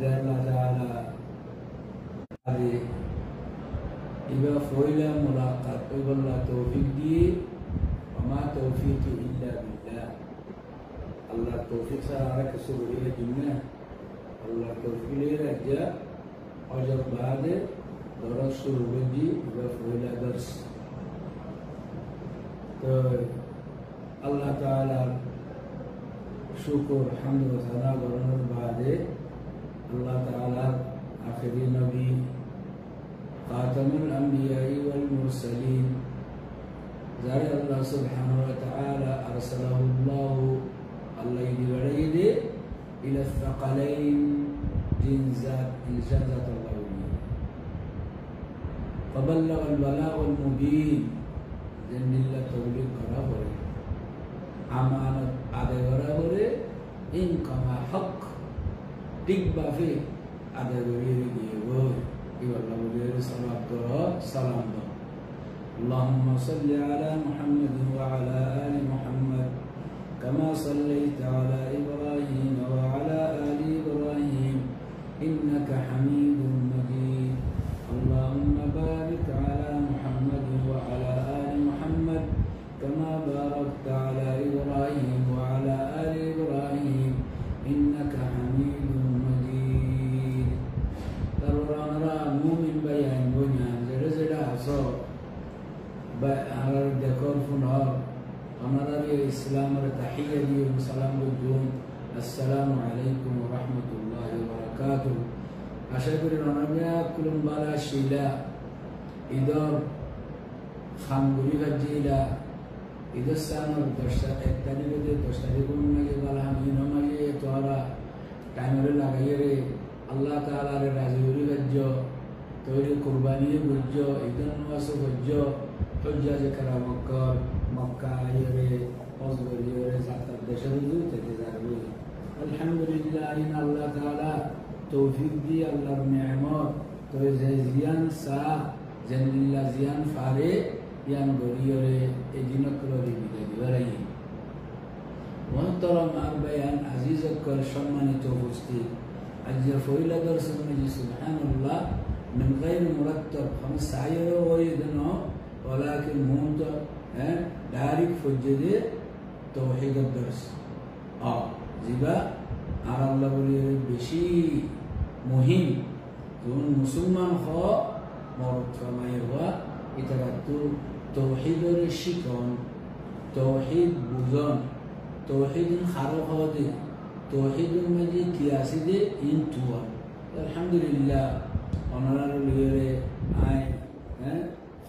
Allah Ta'ala hari iba foila mulaqat Allah taufiq di وما توفيق إلا بالله الله توفيق سارك سوريا جنة الله توفيق لي رجع أجر بعد درس سوريا وفولا درس تو الله تعالى شكر حمد وثناء ورنور بعد الله تعالى آخر نبي خاتم الأنبياء والمرسلين زي الله سبحانه وتعالى أرسله الله يدي إلى الثقلين جنزات الله فبلغ البلاغ المبين جن الله تولي قرابه أمانة على قرابه إن كما حق تكبى فيه على قرابه يقول الله وليه سلام اللهم صل على محمد وعلى آل محمد كما صليت على إبراهيم وعلى آل إبراهيم إنك حميد مجيد اللهم بارك على محمد وعلى آل محمد كما باركت على إبراهيم وعلى آل إبراهيم إنك حميد مجيد ترى مؤمن بيان بنيان زرزر عصار على الدكور فنار أمر الإسلام التحية لي وسلام الدون السلام عليكم ورحمة الله وبركاته أشكر ربنا كل بالا شيلا إدار خانبوري فجيلا إذا سانر دشتريكم مجي بالا همينو مجي توارا تعمل لغيري الله تعالى رازيوري فجو تويري قرباني بجو إذن واسو فجو حجاج كرام مكة يري أصغر يري زعتر دشريو تتزارو الحمد لله إن الله تعالى توفيق دي الله نعمة توزيان سا جن الله زيان فاري يان غريوري اجينا كلوري بيدي وري محترم أربعين عزيز كرشماني توفستي أجر فويلا درس من سبحان الله من غير مرتب 5 عيرو ويدنو ولكن مونت دارك فجدي توحيد الدرس زبا على الله ولي بشي مهم دون مسلمان خو مرد فما يهوى يترتو توحيد الشكون توحيد بوزان توحيد خرقادي توحيد المجي كياسي دي انتوا الحمد لله أنا لولي آي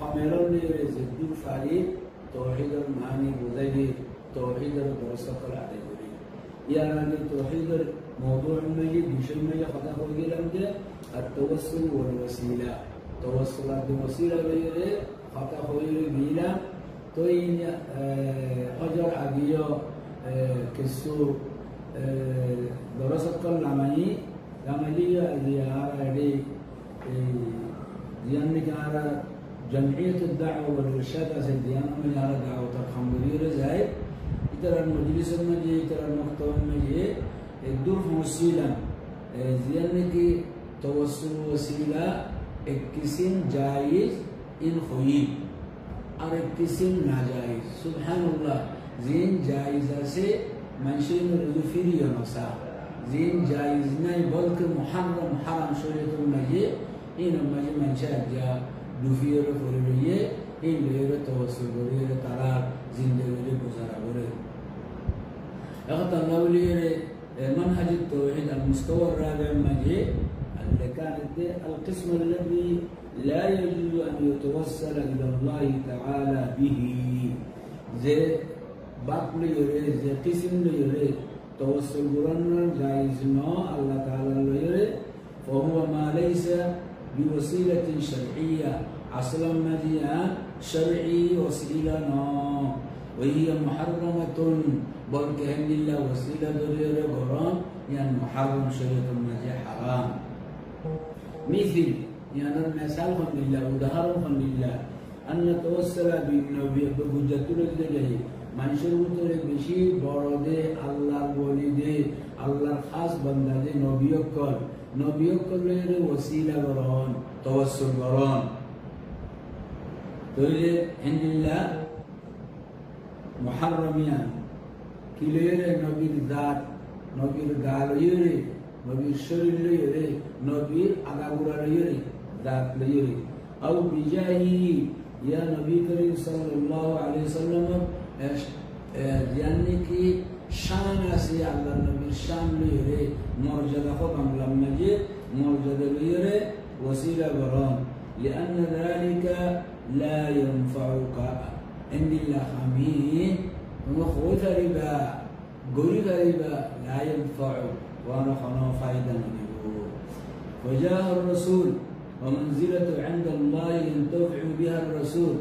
خميرون لي زدور فاري توحيد المعاني بوزاي توحيد الدراسة عليه يعني توحيد الموضوع المجي بشيء مجي خطأ خوجي لمده التوسل والوسيلة توسلات وسيلة بيره خطأ خوجي بيلا توين أجر أبيو كسو دراسة العملي عملية زيارة دي زيانك على جمعية الدعوة والإرشاد زيانة من على دعوة الخمرية زاي ترى المجلس المجي ترى المكتب المجي الدور وسيلة زيانك توسل وسيلة اكسين جائز إن خوي और किसिम नाजायज सुभान अल्लाह जिन जायज़ा से मंशेन रुफिरी नसा जिन जायज़ नहीं बल्कि मुहर्रम हराम शरीयत में ये इन मजे मंशा जा रुफियर फुरिये इन लेर तवस्सुल लेर तारा जिंदगी गुजारा बोले अगर अल्लाह लेर منهج التوحيد المستوى الرابع مجيء اللي كانت القسم الذي لا يجوز أن يتوسل إلى الله تعالى به زي باقل يري زي قسم يري توسل قرآن جائز نو الله تعالى يري فهو ما ليس بوسيلة شرعية أصلا مجيئا شرعي وسيلة نو وهي محرمة بل كهن الله وسيلة درير قرآن يعني محرم شريعة المجيء حرام مثل يعني المثال لله ودهر لله أن نتوسل بالنبي بحجة الله মানুষের ভিতরে বেশি বড় দে আল্লাহর বলি দে আল্লাহর খাস বান্দা দে নবিয়কলের ওসিলা গ্রহণ তাওয়াসসুল গ্রহণ তৈলে ইনদিল্লাহ মুহাররমিয়া কিলেরে নবীর জাত নবীর গাল লইরে নবীর শরীর লইরে নবীর আগাগুড়া লইরে জাত লইরে আও বিজাহি ইয়া নবী করিম সাল্লাল্লাহু আলাইহি ওয়াসাল্লাম জানি কি শান আছে আল্লাহ নবীর শান লইরে মর্যাদা কো বাংলাম মাঝে মর্যাদা লইরে ওসিলা গ্রহণ لأن ذلك لا ينفعك عند الله حميد وخوت ربا قريب ربا لا ينفع وانا خنا فائدة منه وجاء الرسول ومنزلة عند الله ينتفع بها الرسول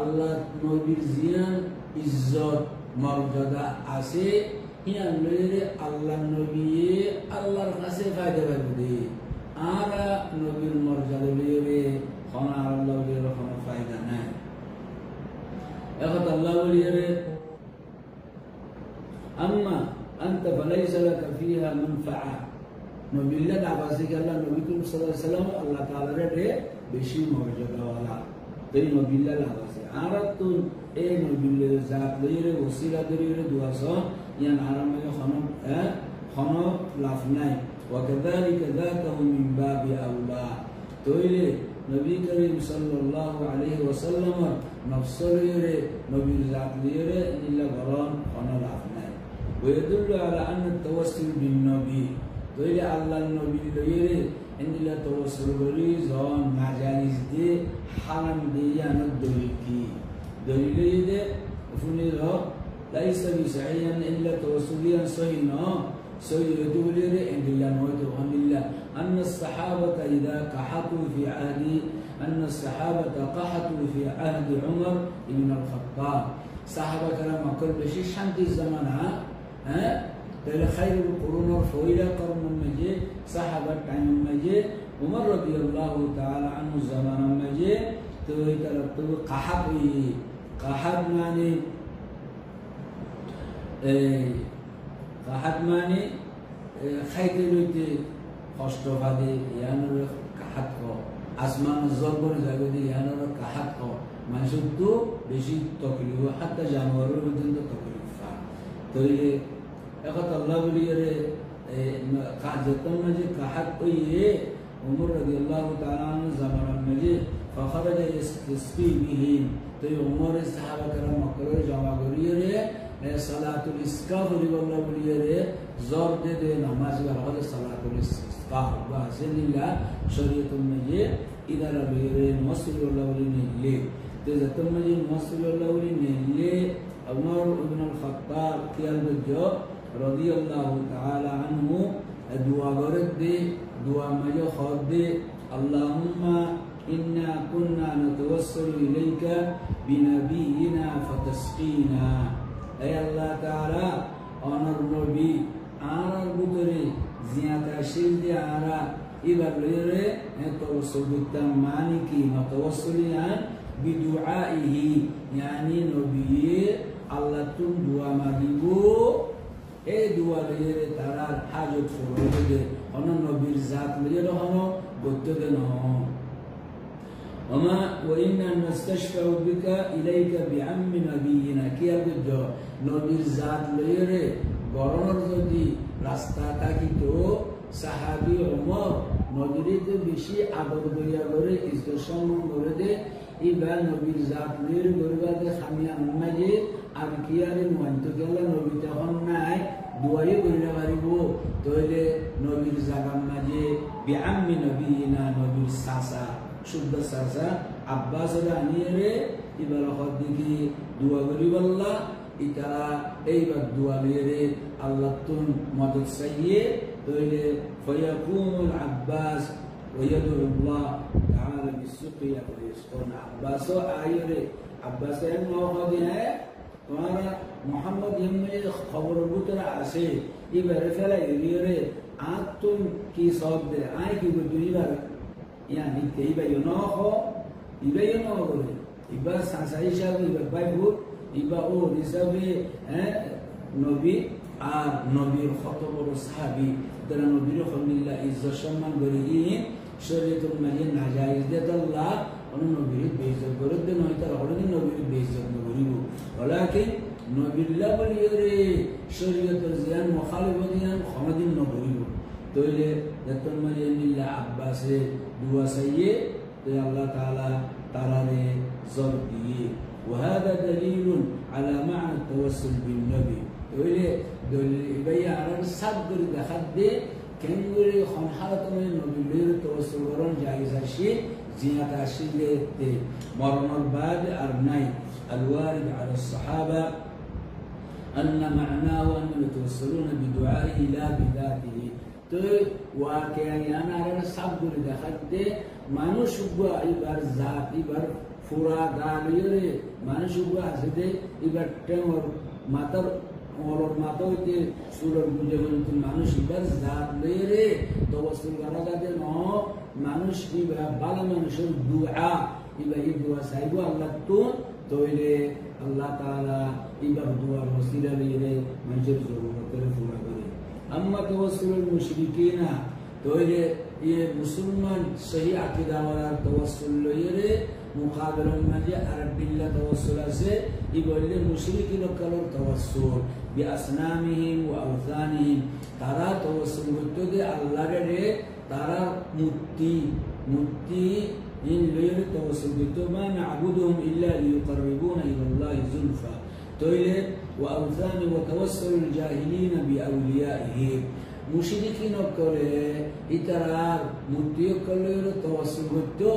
الله نبير زيان عزت مرجدا عسي هي الليل الله نبي الله رخص فائدة بده آرا نبير مرجدا ليري خنا الله ليري خنا فائدة نه أخذ الله ليري أما أنت فليس لك فيها منفعة نبي الله دعواسك الله نبي صلى الله عليه وسلم الله تعالى رده بشي مرجدا والا تري نبي الله دعواسك عرفتون إيه نبي الله ذات ليره وسيلة ليره دواسا يعني عرم خنا لافناي وكذلك ذاته من باب أولى تويله نبي كريم صلى الله عليه وسلم نفس ليره نبي ذات ليره إلا غرام خنا لافناي ويدل على أن التوسل بالنبي تويله الله النبي ليره إن الله توسل بريزان مجالس دي حرم دي أنا دليكي دليل دي فني له ليس بصحيح إلا توسليا صحيحا سيدل إن الله موت عن الله أن الصحابة إذا قحطوا في عهد عمر بن الخطاب صحابة كلام كل شيء شنت الزمان خير القرون فويل قرن المجيد صحابة عن المجيد عمر رضي الله تعالى عنه زمان المجيد توي ترتب قحط ماني خيتلوتي خشتوفادي يانور قحط كو আসমান জলবর জায়গাতে ইয়ানোর কাহাত কো মানুষের তো বেশি তকলিফ হাত্তা জানোয়ারের পর্যন্ত তকলিফ পায় তো এখন আল্লাহ বলিয়ে কাজতন মাঝে কাহাত কইয়ে উমর রাদিয়াল্লাহু তাআলা আনহু জামানার মাঝে ফখরাজা ইসফি বিহিন তো উমর সাহাবা کرام মক্কায় জমা করিয়ে সালাতুল ইসকাফ আল্লাহ বলিয়ে জোর দে নামাজ পড়া সালাতুল ইসকাফ বাসিল্লাহ শরীয়তুল মাঝে ইদারা বেরে মুসলিল্লাহ বলিয়ে লে তো যতন মাঝে মুসলিল্লাহ বলিয়ে লে উমর ইবনে আল খাত্তাব কিয়াল বজো রাদিয়াল্লাহু তাআলা আনহু দুয়া করে দুয়া মাঝে খদ দে আল্লাহুম্মা ইন্না কুননা নাতাওয়াসসালু ইলাইকা বিনাবিয়িনা ফাতাসকিনা ay Allah Ta'ala honor Nabi arar butore ziyata shildi ara ibarlere tawassulita maniki matawassulian bidu'aihi yani Nabi Allah tun dua magibu dua lere tarar hajat furode ono Nabi zat lere hono bottode no وما وإنا نستشفع بك إليك بعم نبينا كي أبدو نبي ذات ليره গরনের যদি রাস্তা থাকিতো সাহাবী ওমর নদীতে বেশি আদর করিয়া করে ইজ্জত সম্মান করে দে ইবার নবীর জাত লইরে গরিবাদে খামিয়া মাঝে আর কি আরে মন্ত গেল নবী তখন নাই দুয়াই করিয়া পারিব তইলে নবীর জাগার মাঝে বিআম্মি নবীনা নবীর সাসা শুদ্ধ সাসা আব্বাস আনিয়ে এবার হদিকি দোয়া করি বললা ইতারা এইবার দোয়া লিয়ে আল্লাহ তুন মদদ চাইয়ে তইলে ফয়াকুমুল আব্বাস ওয়াইদুল্লাহ তাআলা বিসুকিয়া ওয়াইসকুন আব্বাস আইরে আব্বাস এর নওদি হ্যায় তোমারা মুহাম্মদ ইবনে খবর বুতরা আছে এবারে ফেলা লিয়ে আতুন কি সব দে আই কি দুইবার يعني تيبا يناخو يبا يناخو يبا سانسايشا يبا بايبو ইবা ও হিসাবে নবী আর নবীর কত বড় সাহাবী যারা নবীর খলিল্লাহ ইজ্জত সম্মান করে শরীয়তুল মাঝে নাজায়েজ দেতাল্লাহ কোন নবীর বেইজ্জত করে দেন হয় তার হরদিন নবীর বেইজ্জত করিব ওলাকিন নবীল্লাহ বলিরে শরীয়তের জিয়ান মুখালিফত জিয়ান খনাদিন নবরিব তইলে দেতুল মাঝে নিল্লাহ আব্বাসে দুয়া চাইয়ে তো আল্লাহ তাআলা তারারে জব দিয়ে وهذا دليل على معنى التوسل بالنبي তইলে দলিল ইবাইয়া আর সাবগরি দেখাত দে কেনগুলি খনহাতমে নবীর তওয়াসসুল করন জায়েজ আছে জিয়াত আসিলে তে মরণের বাদ আর নাই الوارد على الصحابه ان معناه ان يتوسلون بدعائه لا بذاته তো ওয়াকিয়ানা আর সাবগরি দেখাত দে মানুষ উবা ইবার জাত ইবার ফুরা গালিরে মানুষ উবা আছে দে ইবার টেমর মাতার ওর মাথাতে সুরের বুঝে কিন্তু মানুষ ইবার জাত লেরে তওয়াসসুল করা যাবে না মানুষ ইবা ভালো মানুষের দুআ ইবা এই দুআ চাইব আল্লাহ তো তইলে আল্লাহ তাআলা ইবার দুআর ওসিলা লেরে মানুষের জরুরতের পুরা করে আম্মা তওয়াসসুলুল মুশরিকিনা তইলে ये मुसलमान सही अकीदा वाला तवस्सुल লেরে मुकाबलन माजे अरब बिल्ला तवस्सुल से इबले मुशरिकिन कलर तवस्सुल बिअसनामिहिम व अवसानिहिम तारा तवस्सुल करते दे अल्लाह रे तारा मुत्ती इन लेर तवस्सुल करते मा नअबुदुहुम इल्ला लियुqarribuna ila Allah zulfa तोइले व अवसान व तवस्सुल الجاهلين بأوليائهم मुशरिकिन करे इतरार मुत्ती कलर तवस्सुल करते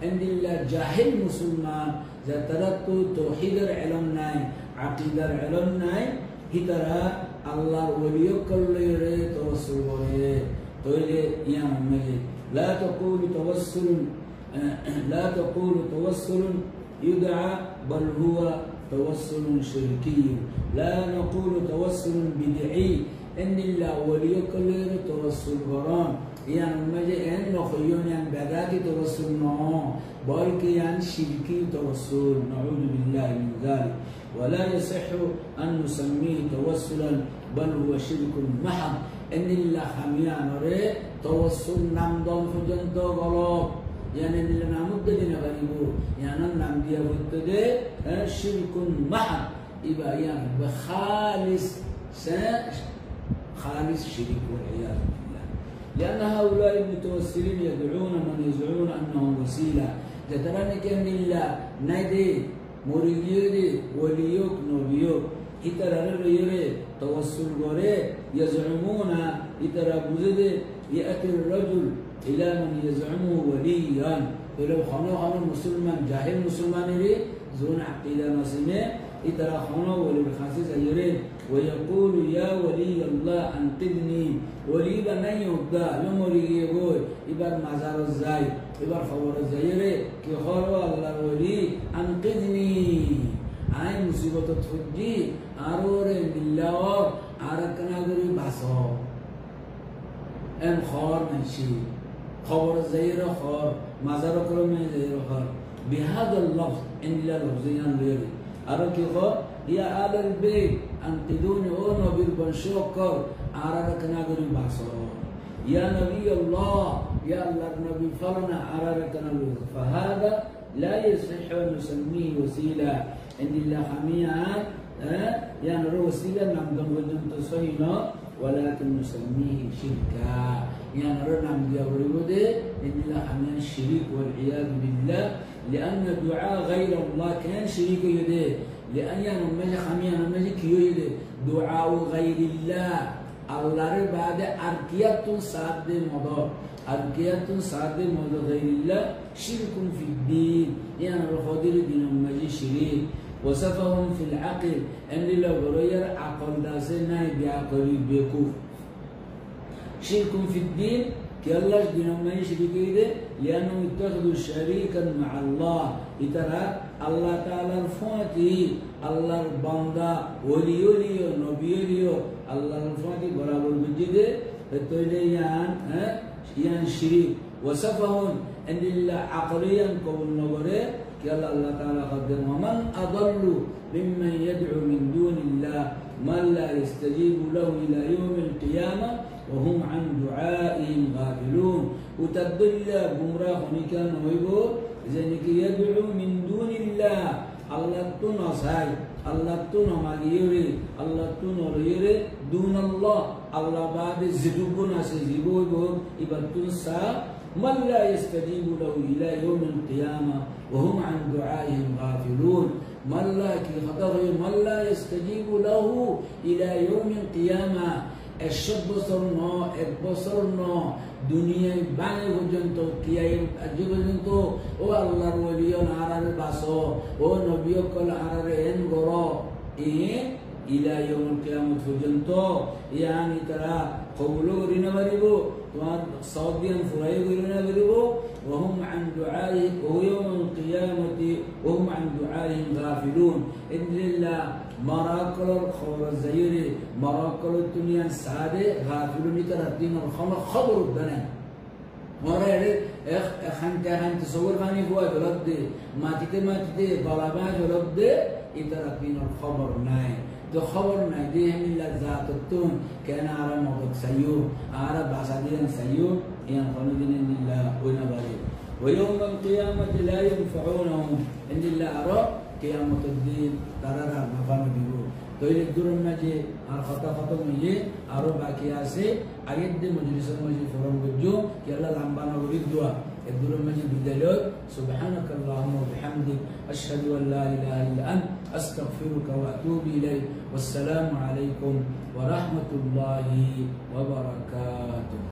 عندنا جاهل مسلمان زترتو توحيد العلم ناي عقيدة العلم ناي هترى الله ولي كل يري توسل وري تويلي يا مجد لا تقول توسل يدعى بل هو توسل شركي لا نقول توسل بدعي ان الله ولي كل يري توسل وران يعني مجد ان نخيون يعني بداتي توسل نو بلكي يعني شركي توسل نعوذ بالله من ذلك ولا يصح ان نسميه توسلا بل هو شرك محض ان الله خميان ري توسل نام دون فجنتو غلط يعني اللي نامد دينا غريبو يعني نام ديا فتده شرك محض يبقى يعني بخالص خالص شرك والعياذ بالله لأن هؤلاء المتوسلين يدعون من يزعمون أنهم وسيلة جتراني كان الله نادي مريدي وليوك نبيوك إترى الرجل توسل غري يزعمون إترى بزده يأتي الرجل إلى من يزعمه وليا ولو خانوا مسلمان جاهل مسلمان لي زون عقيدة نسمه إترى خانوا ولبخاسس يرين ويقول يا ولي الله أنقذني ولي بني يبدا يوم ولي يقول إبر مزار الزاي إبر خبر الزايرة كي خاروا الله ولي أنقذني عين مصيبة تفجي أرور بالله أركنا غري باسو أن خار منشي خبر الزايرة خار مزار كرم الزايرة خار بهذا اللفظ إن لا لفظيا غيري أركي خار يا آل البيت أنقذوني أنا بالبنشوكر أركنا غري باسو يا نبي الله يا الله النبي فرنا أركنا فهذا لا يصح أن نسميه وسيلة عند الله حميها يعني وسيلة نعم وجن تصينا ولكن نسميه شركا يعني نعم ديابريبودي عند الله حميها الشريك والعياذ بالله لأن دعاء غير الله كان شريك يديه لأن يعني مجي حميها مجي كيو يديه دعاء غير الله الله بعد أركيات صاد مضار أركيات صاد مضار غير الله شرك في الدين يعني الخضر دين مجي شريك وصفهم في العقل أن لو غير عقل داسنا بعقل بيكوف شرك في الدين كالله دين مجي شريك لأنهم اتخذوا شريكا مع الله إترى الله تعالى الفاتي الله الباندا وليوليو نبيوليو الله الفاتي برابر بجده التوليان يعني شريك وصفهم أن الله عقليا قول نظره يلا الله تعالى قدم ومن أضل ممن يدعو من دون الله من لا يستجيب له إلى يوم القيامة وهم عن دعائهم غافلون وتدل بمراه نكان ويبو زينك يدعو من دون الله الله تنصاي الله تنمغيري الله تنوريري دون الله الله بعد زدوبنا سيزيبو إبتنسا من لا يستجيب له إلى يوم القيامة وهم عن دعائهم غافلون من لا من لا يستجيب له إلى يوم القيامة الشب بصرنا بصرنا دنيا باني وجنتو كياي أجبنتو او الله وليون على الباسو او نبيو كل على انغرو إلى يوم القيامة وجنتو يعني ترى قولوا رنا مريبو صاديا فرايو رنا مريبو وهم عن دعائه ويوم القيامة وهم عن دعائهم غافلون إن الله مراكل الخور الزيري مراكل الدنيا سادة غافلون ترتين الخمر خبر الدنيا مرة خان تصور خاني هو جلد ما تيجي بلابا جلد إترتين الخبر ناي تو خبر ناي ده من لذات التون كان عرب موضوع سيور عرب بعصادين سيور يعني خلودين إن الله ونبالي ويوم القيامة لا ينفعونهم إن الله أرى قيامة الدين ترى ما فهم بيقول تويل الدور النجى الخطأ خطأ مجى أرو باكياسه أجد مجلس المجلس فرام بجو يلا لامبانا وريد دوا الدور النجى بدلوت سبحانك اللهم وبحمدك أشهد أن لا إله إلا أنت أستغفرك وأتوب إليك والسلام عليكم ورحمة الله وبركاته.